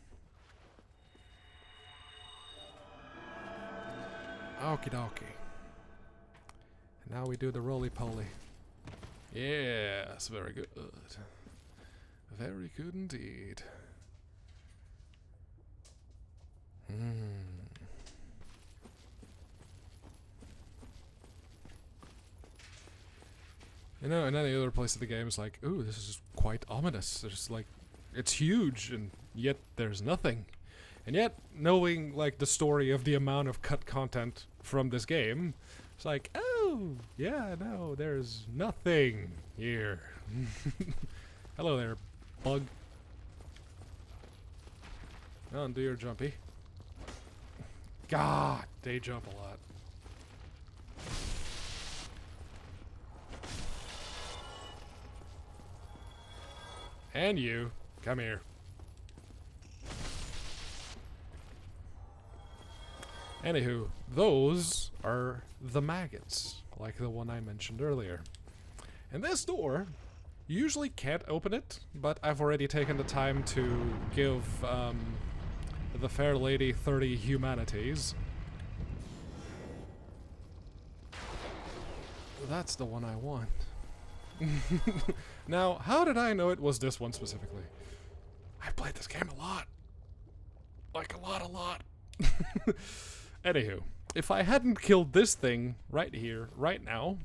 Okie dokie. And now we do the roly-poly. Yes, very good. Very good indeed. You know, in any other place of the game, it's like, ooh, this is quite ominous. There's like, it's huge, and yet there's nothing. And yet, knowing like the story of the amount of cut content from this game, it's like, oh, yeah, no, there's nothing here. Hello there, bug. Undo your jumpy. God, they jump a lot. And you, come here. Anywho, those are the maggots, like the one I mentioned earlier. And this door, you usually can't open it, but I've already taken the time to give the fair lady 30 humanities. That's the one I want. Now, how did I know it was this one specifically? I've played this game a lot. Like a lot. Anywho, if I hadn't killed this thing right here, right now,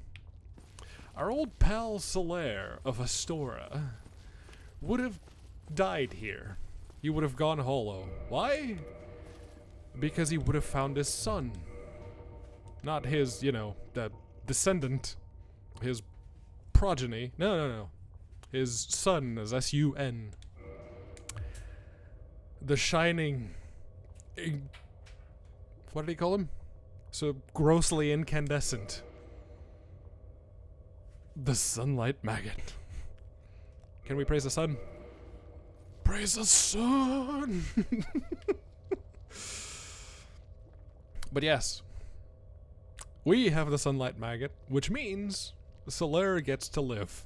our old pal Solaire of Astora would have died here. He would have gone hollow. Why? Because he would have found his son. Not his, you know, the descendant. His progeny. No. His son is S-U-N. The shining... What did he call him? So grossly incandescent. The sunlight maggot. Can we praise the sun? Praise the sun! But yes. We have the sunlight maggot, which means Solaire gets to live.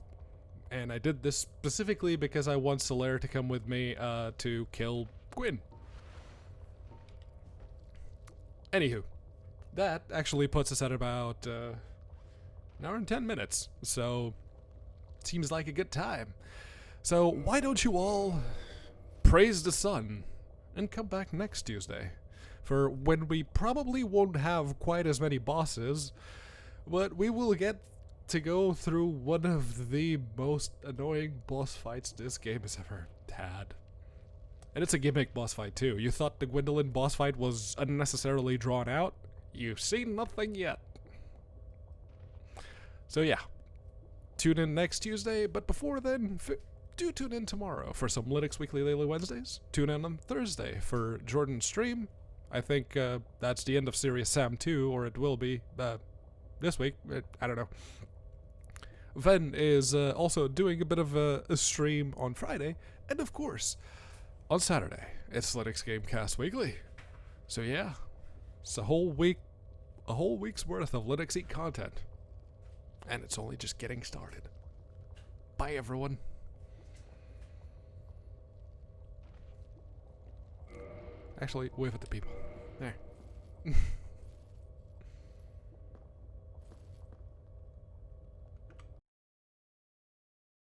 And I did this specifically because I want Solaire to come with me to kill Gwyn. Anywho, that actually puts us at about an hour and 10 minutes, so seems like a good time. So why don't you all praise the sun and come back next Tuesday, for when we probably won't have quite as many bosses, but we will get to go through one of the most annoying boss fights this game has ever had. And it's a gimmick boss fight too. You thought the Gwendolyn boss fight was unnecessarily drawn out? You've seen nothing yet. So yeah, tune in next Tuesday, but before then, do tune in tomorrow for some Linux Weekly Daily Wednesdays. Tune in on Thursday for Jordan's stream. I think that's the end of Serious Sam 2, or it will be this week. I don't know. Ven is also doing a bit of a stream on Friday, and of course, on Saturday, it's Linux Gamecast Weekly. So yeah, it's a whole week a whole week's worth of Linux Eat content. And it's only just getting started. Bye, everyone. Actually, wave at the people. There.